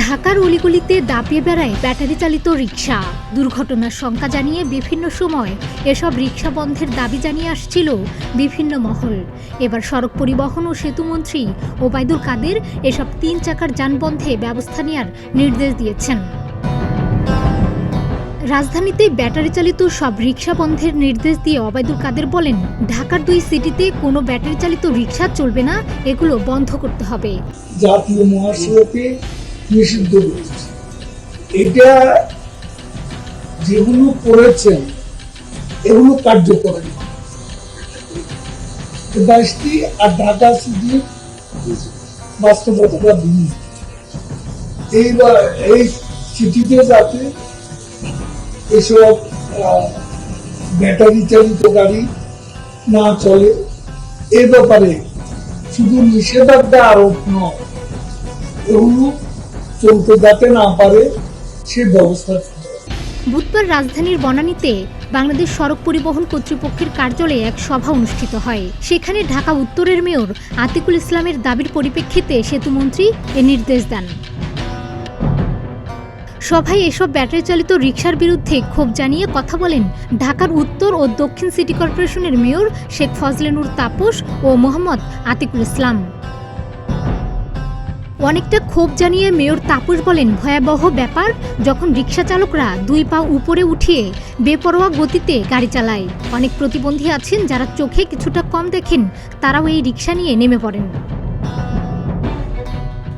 ঢাকার অলিগলিতে দাপিয়ে বেড়ায় ব্যাটারি চালিত রিকশা। দুর্ঘটনার শঙ্কা জানিয়ে বিভিন্ন সময় এসব রিকশা বন্ধের দাবি জানিয়ে আসছিল বিভিন্ন মহল। এবার সড়ক পরিবহন ও সেতুমন্ত্রী ওবায়দুল কাদের এসব 3 চাকার যান বন্ধে ব্যবস্থা নেওয়ার নির্দেশ দিয়েছেন। রাজধানীতে ব্যাটারি চালিত সব রিকশা বন্ধের নির্দেশ দিয়ে ওবায়দুল কাদের বলেন, ঢাকার 2 সিটিতে কোনো ব্যাটারি চালিত রিকশা চলবে না, এগুলো বন্ধ করতে হবে। জাতীয় মহাসড়কে নিষিদ্ধ করেছে। এটা যেগুলো করেছেন এগুলো কার্যকর দেশটি আর ঢাকা সিটির বাস্তবতা ভিন্ন। এইবার এই সিটিতে যাতে এসব ব্যাটারি চালিত গাড়ি না চলে এ ব্যাপারে শুধু নিষেধাজ্ঞা আরোপ নয়, এগুলো চলতে যাতে না পারে সে ব্যবস্থা। বুধবার রাজধানীর বনানীতে বাংলাদেশ সড়ক পরিবহন কর্তৃপক্ষের কার্যালয়ে এক সভা অনুষ্ঠিত হয়। সেখানে ঢাকা উত্তরের মেয়র আতিকুল ইসলামের দাবির পরিপ্রেক্ষিতে সেতুমন্ত্রী এ নির্দেশ দেন। সভায় এসব ব্যাটারি চালিত রিকশার বিরুদ্ধে ক্ষোভ জানিয়ে কথা বলেন ঢাকার উত্তর ও দক্ষিণ সিটি কর্পোরেশনের মেয়র শেখ ফজলে নূর তাপস ও মোহাম্মদ আতিকুল ইসলাম। অনেকটা ক্ষোভ জানিয়ে মেয়র তাপস বলেন, ভয়াবহ ব্যাপার যখন রিকশা চালকরা 2 পা উপরে উঠিয়ে বেপরোয়া গতিতে গাড়ি চালায়। অনেক প্রতিবন্ধী আছেন যারা চোখে কিছুটা কম দেখেন, তারাও এই রিকশা নিয়ে নেমে পড়েন।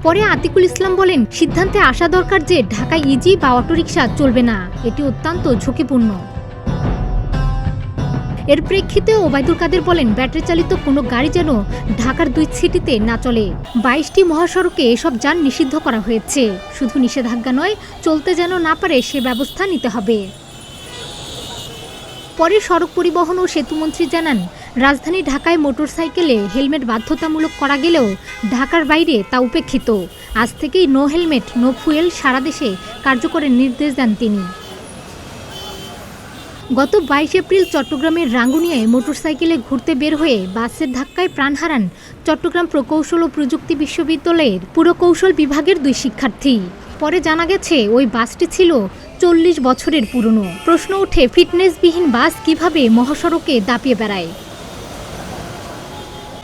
পরে আতিকুল ইসলাম বলেন, সিদ্ধান্তে আসা দরকার যে ঢাকায় ইজি বা অটোরিকশা চলবে না, এটি অত্যন্ত ঝুঁকিপূর্ণ। এর প্রেক্ষিতে ওবায়দুল কাদের বলেন, ব্যাটারি চালিত কোনো গাড়ি যেন ঢাকার 2 সিটিতে না চলে। 22টি মহাসড়কে এসব যান নিষিদ্ধ করা হয়েছে। শুধু নিষেধাজ্ঞা নয়, চলতে যেন না পারে সে ব্যবস্থা নিতে হবে। পরে সড়ক পরিবহন ও সেতুমন্ত্রী জানান, রাজধানী ঢাকায় মোটরসাইকেলে হেলমেট বাধ্যতামূলক করা গেলেও ঢাকার বাইরে তা উপেক্ষিত। আজ থেকেই নো হেলমেট নো ফুয়েল সারা দেশে কার্যকরের নির্দেশ দেন তিনি। গত 22 এপ্রিল চট্টগ্রামের রাঙ্গুনিয়ায় মোটরসাইকেলে ঘুরতে বের হয়ে বাসের ধাক্কায় প্রাণ হারান চট্টগ্রাম প্রকৌশল ও প্রযুক্তি বিশ্ববিদ্যালয়ের পুরকৌশল বিভাগের 2 শিক্ষার্থী। পরে জানা গেছে ওই বাসটি ছিল 40 বছরের পুরনো। প্রশ্ন ওঠে, ফিটনেসবিহীন বাস কিভাবে মহাসড়কে দাপিয়ে বেড়ায়?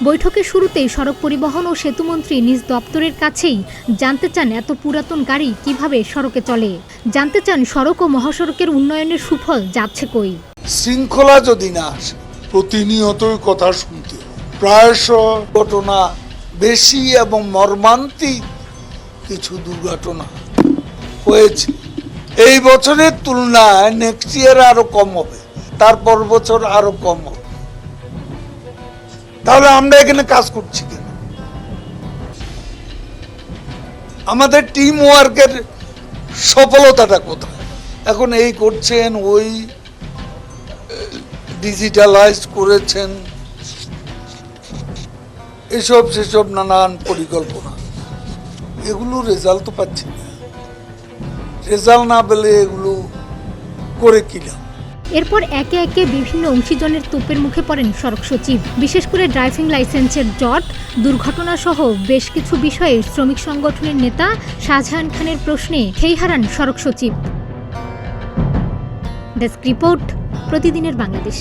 বৈঠকের শুরুতেই সড়ক পরিবহন ও সেতুমন্ত্রী নিজ দপ্তরের কাছেই জানতে চান এত পুরাতন গাড়ি কিভাবে সড়কে চলে। জানতে চান সড়ক ও মহাসড়কের উন্নয়নের সুফল যাচ্ছে কই। শৃঙ্খলা যদি না আসে, প্রতিনিয়তই কথা শুনতে প্রায়শ ঘটনা বেশি এবং মর্মান্তিক কিছু দুর্ঘটনা হয়েছে। এই বছরের তুলনায় নেক্সট ইয়ার আরো কম হবে, তারপর বছর আরো কম হবে। তাহলে আমরা এখানে কাজ করছি কেন? আমাদের টিম ওয়ার্কের সফলতাটা কোথায়? এখন এই করছেন, ওই ডিজিটালাইজ করেছেন, এসব সেসব নানান পরিকল্পনা, এগুলো রেজাল্ট তো পাচ্ছি না। রেজাল্ট না পেলে এগুলো করে কিনা। এরপর একে একে বিভিন্ন অংশীজনের তোপের মুখে পড়েন সড়ক সচিব। বিশেষ করে ড্রাইভিং লাইসেন্সের জট, দুর্ঘটনা সহ বেশ কিছু বিষয়ে শ্রমিক সংগঠনের নেতা শাহজাহান খানের প্রশ্নে খেই হারান সড়ক সচিব। ডেস্ক রিপোর্ট, প্রতিদিনের বাংলাদেশ।